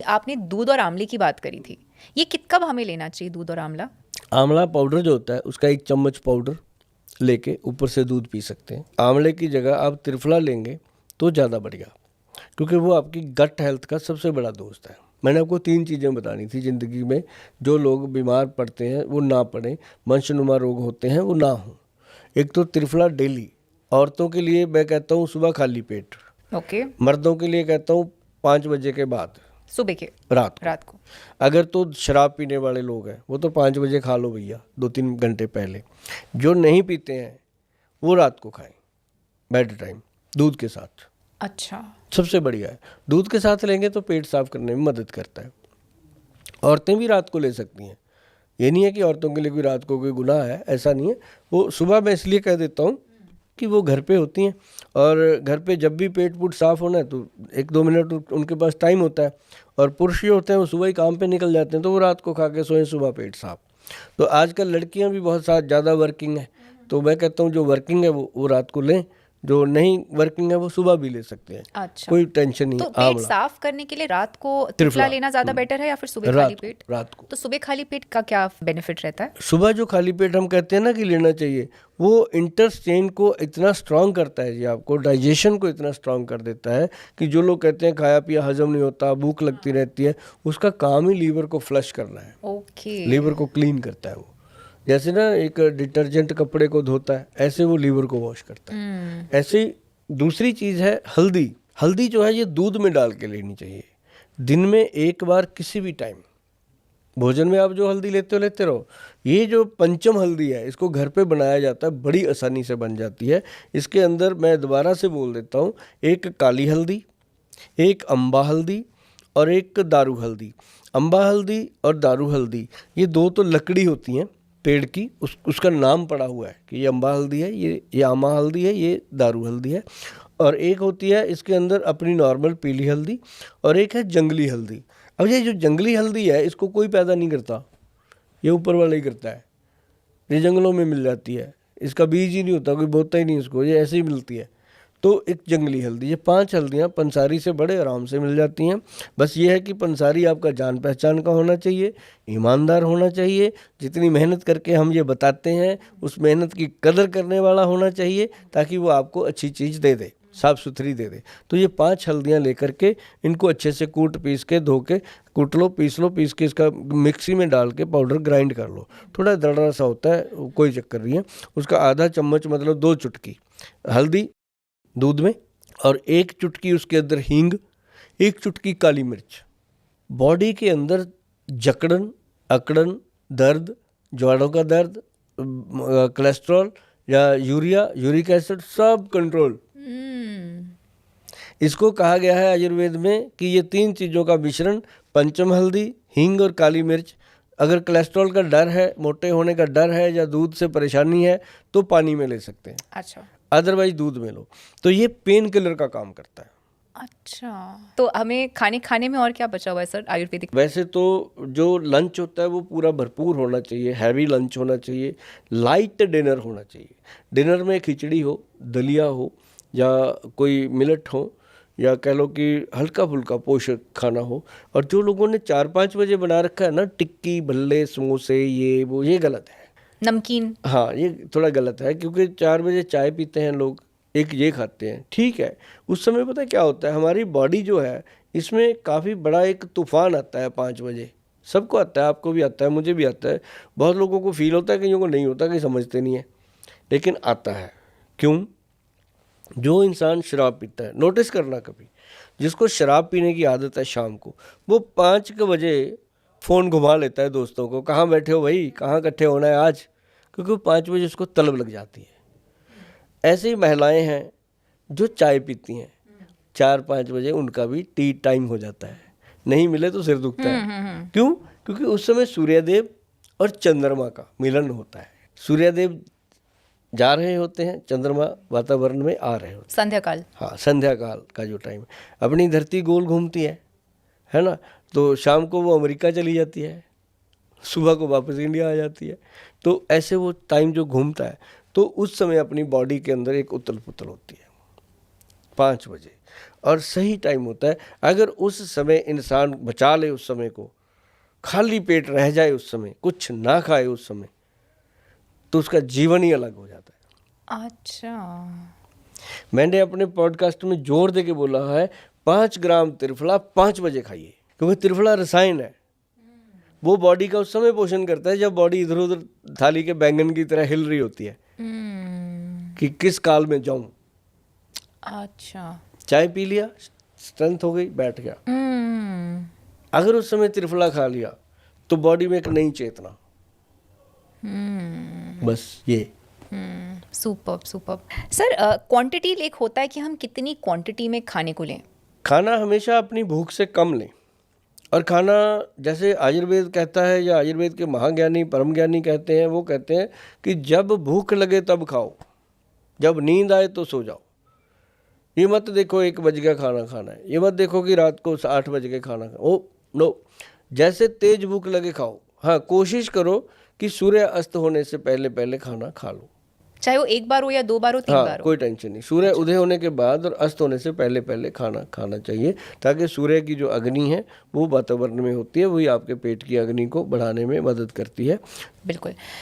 आपने दूध और आंवले की बात करी थी, ये कब हमें लेना चाहिए दूध और आंवला? आंवला पाउडर जो होता है उसका 1 चम्मच पाउडर लेके ऊपर से दूध पी सकते हैं। आंवले की जगह आप त्रिफला लेंगे तो ज़्यादा बढ़िया, क्योंकि वो आपकी गट हेल्थ का सबसे बड़ा दोस्त है। मैंने आपको 3 चीज़ें बतानी थी ज़िंदगी में, जो लोग बीमार पड़ते हैं वो ना पड़े, वंशनुमा रोग होते हैं वो ना हो। एक तो त्रिफला डेली, औरतों के लिए मैं कहता हूँ सुबह खाली पेट, ओके। मर्दों के लिए कहता हूँ 5 बजे के बाद, सुबह के, रात को। अगर तो शराब पीने वाले लोग हैं वो तो 5 बजे खा लो भैया, 2-3 घंटे पहले। जो नहीं पीते हैं वो रात को खाएं, बेड टाइम, दूध के साथ। अच्छा, सबसे बढ़िया है। दूध के साथ लेंगे तो पेट साफ करने में मदद करता है। औरतें भी रात को ले सकती हैं, ये नहीं है कि औरतों के लिए कोई रात को कोई गुनाह है, ऐसा नहीं है। वो सुबह मैं इसलिए कह देता हूँ कि वो घर पे होती हैं, और घर पे जब भी पेट पूट साफ होना है तो 1-2 मिनट उनके पास टाइम होता है। और पुरुष जो होते हैं वो सुबह ही काम पे निकल जाते हैं, तो वो रात को खा के सोएं, सुबह पेट साफ। तो आजकल लड़कियां भी बहुत साथ ज़्यादा वर्किंग है, तो मैं कहता हूँ जो वर्किंग है वो रात को लें, जो नहीं वर्किंग है वो सुबह भी ले सकते हैं। अच्छा, कोई टेंशन नहीं। तो पेट आंवला साफ करने के लिए रात को त्रिफला त्रिफला लेना ज्यादा बेटर है या फिर सुबह खाली पेट? रात को। तो सुबह खाली पेट का क्या बेनिफिट रहता है? सुबह जो खाली पेट हम कहते हैं ना कि लेना चाहिए, वो इंटेस्टाइन को इतना स्ट्रांग करता है जी, आपको डाइजेशन को इतना स्ट्रांग कर देता है कि जो लोग कहते हैं खाया पिया हजम नहीं होता, भूख लगती रहती है, उसका काम ही लीवर को फ्लश करना है। ओके। लीवर को क्लीन करता है वो, जैसे ना एक डिटर्जेंट कपड़े को धोता है, ऐसे वो लीवर को वॉश करता है। ऐसे ही दूसरी चीज़ है हल्दी। हल्दी जो है ये दूध में डाल के लेनी चाहिए, दिन में 1 बार, किसी भी टाइम। भोजन में आप जो हल्दी लेते रहो। ये जो पंचम हल्दी है इसको घर पे बनाया जाता है, बड़ी आसानी से बन जाती है। इसके अंदर मैं दोबारा से बोल देता हूँ, 1 काली हल्दी, 1 अम्बा हल्दी और 1 दारू हल्दी। अम्बा हल्दी और दारू हल्दी ये 2 तो लकड़ी होती हैं पेड़ की, उसका नाम पड़ा हुआ है कि ये अम्बा हल्दी है, ये आमा हल्दी है, ये दारू हल्दी है। और एक होती है इसके अंदर अपनी नॉर्मल पीली हल्दी, और एक है जंगली हल्दी। अब ये जो जंगली हल्दी है इसको कोई पैदा नहीं करता, ये ऊपर वाला ही करता है। ये जंगलों में मिल जाती है, इसका बीज ही नहीं होता, कोई बोता ही नहीं इसको, ये ऐसे ही मिलती है। तो एक जंगली हल्दी, ये 5 हल्दियाँ पंसारी से बड़े आराम से मिल जाती हैं। बस ये है कि पंसारी आपका जान पहचान का होना चाहिए, ईमानदार होना चाहिए, जितनी मेहनत करके हम ये बताते हैं उस मेहनत की कदर करने वाला होना चाहिए, ताकि वो आपको अच्छी चीज़ दे दे, साफ़ सुथरी दे दे। तो ये 5 हल्दियाँ लेकर के इनको अच्छे से कूट पीस के धो के कूट लो, पीस लो, पीस के इसका मिक्सी में डाल के पाउडर ग्राइंड कर लो। थोड़ा दरदरा सा होता है, कोई चक्कर नहीं है। उसका आधा चम्मच मतलब 2 चुटकी हल्दी दूध में, और 1 चुटकी उसके अंदर हींग, 1 चुटकी काली मिर्च। बॉडी के अंदर जकड़न, अकड़न, दर्द, जोड़ों का दर्द, कोलेस्ट्रॉल या यूरिक एसिड, सब कंट्रोल। इसको कहा गया है आयुर्वेद में कि ये 3 चीज़ों का मिश्रण, पंचम हल्दी, हींग और काली मिर्च। अगर कोलेस्ट्रॉल का डर है, मोटे होने का डर है, या दूध से परेशानी है तो पानी में ले सकते हैं। अच्छा, अदरवाइज दूध में लो। तो ये पेन किलर का काम करता है। अच्छा, तो हमें खाने में और क्या बचा हुआ है सर आयुर्वेदिक? वैसे तो जो लंच होता है वो पूरा भरपूर होना चाहिए, हैवी लंच होना चाहिए, लाइट डिनर होना चाहिए। डिनर में खिचड़ी हो, दलिया हो, या कोई मिलेट हो, या कह लो कि हल्का फुल्का पोषक खाना हो। और जो लोगों ने 4-5 बजे बना रखा है ना, टिक्की, भल्ले, समोसे, ये वो, ये गलत है। नमकीन, हाँ, ये थोड़ा गलत है, क्योंकि 4 बजे चाय पीते हैं लोग, एक ये खाते हैं, ठीक है। उस समय पता है क्या होता है, हमारी बॉडी जो है इसमें काफ़ी बड़ा एक तूफान आता है 5 बजे। सबको आता है, आपको भी आता है, मुझे भी आता है। बहुत लोगों को फील होता है, कईयों को नहीं होता, कहीं समझते नहीं है, लेकिन आता है। क्यों? जो इंसान शराब पीता है, नोटिस करना कभी, जिसको शराब पीने की आदत है शाम को, वो 5 बजे फ़ोन घुमा लेता है दोस्तों को, कहाँ बैठे हो भाई, कहाँ इकट्ठे होना है आज, क्योंकि 5 बजे उसको तलब लग जाती है। ऐसी महिलाएं हैं जो चाय पीती हैं, 4-5 बजे उनका भी टी टाइम हो जाता है, नहीं मिले तो सिर दुखता है। क्यों? क्योंकि उस समय सूर्यदेव और चंद्रमा का मिलन होता है। सूर्यदेव जा रहे होते हैं, चंद्रमा वातावरण में आ रहे होते हैं, संध्या काल। हाँ, संध्या काल का जो टाइम है। अपनी धरती गोल घूमती है ना, तो शाम को वो अमेरिका चली जाती है, सुबह को वापस इंडिया आ जाती है। तो ऐसे वो टाइम जो घूमता है, तो उस समय अपनी बॉडी के अंदर एक उथल पुथल होती है। 5 बजे, और सही टाइम होता है। अगर उस समय इंसान बचा ले, उस समय को खाली पेट रह जाए, उस समय कुछ ना खाए उस समय, तो उसका जीवन ही अलग हो जाता है। अच्छा, मैंने अपने पॉडकास्ट में जोर दे के बोला है 5 ग्राम त्रिफला 5 बजे खाइए, क्योंकि त्रिफला रसायन है, वो बॉडी का उस समय पोषण करता है जब बॉडी इधर उधर थाली के बैंगन की तरह हिल रही होती है कि किस काल में जाऊं। अच्छा, चाय पी लिया, स्ट्रेंथ हो गई, बैठ गया। अगर उस समय त्रिफला खा लिया तो बॉडी में एक नई चेतना, बस ये। Superb superb. सर, क्वांटिटी एक होता है कि हम कितनी क्वांटिटी में खाने को लें। खाना हमेशा अपनी भूख से कम लें, और खाना जैसे आयुर्वेद कहता है, या आयुर्वेद के महाज्ञानी परम ज्ञानी कहते हैं, वो कहते हैं कि जब भूख लगे तब खाओ, जब नींद आए तो सो जाओ। ये मत देखो 1 बज गया खाना खाना है, ये मत देखो कि रात को 8 बज के खाना खा, ओ नो, जैसे तेज भूख लगे खाओ। हाँ, कोशिश करो कि सूर्य अस्त होने से पहले पहले खाना खा लो, चाहे वो 1 बार हो या 2 बार हो, 3 बार हो। कोई टेंशन नहीं। सूर्य उदय होने के बाद और अस्त होने से पहले पहले खाना खाना चाहिए, ताकि सूर्य की जो अग्नि है वो वातावरण में होती है, वही आपके पेट की अग्नि को बढ़ाने में मदद करती है। बिल्कुल।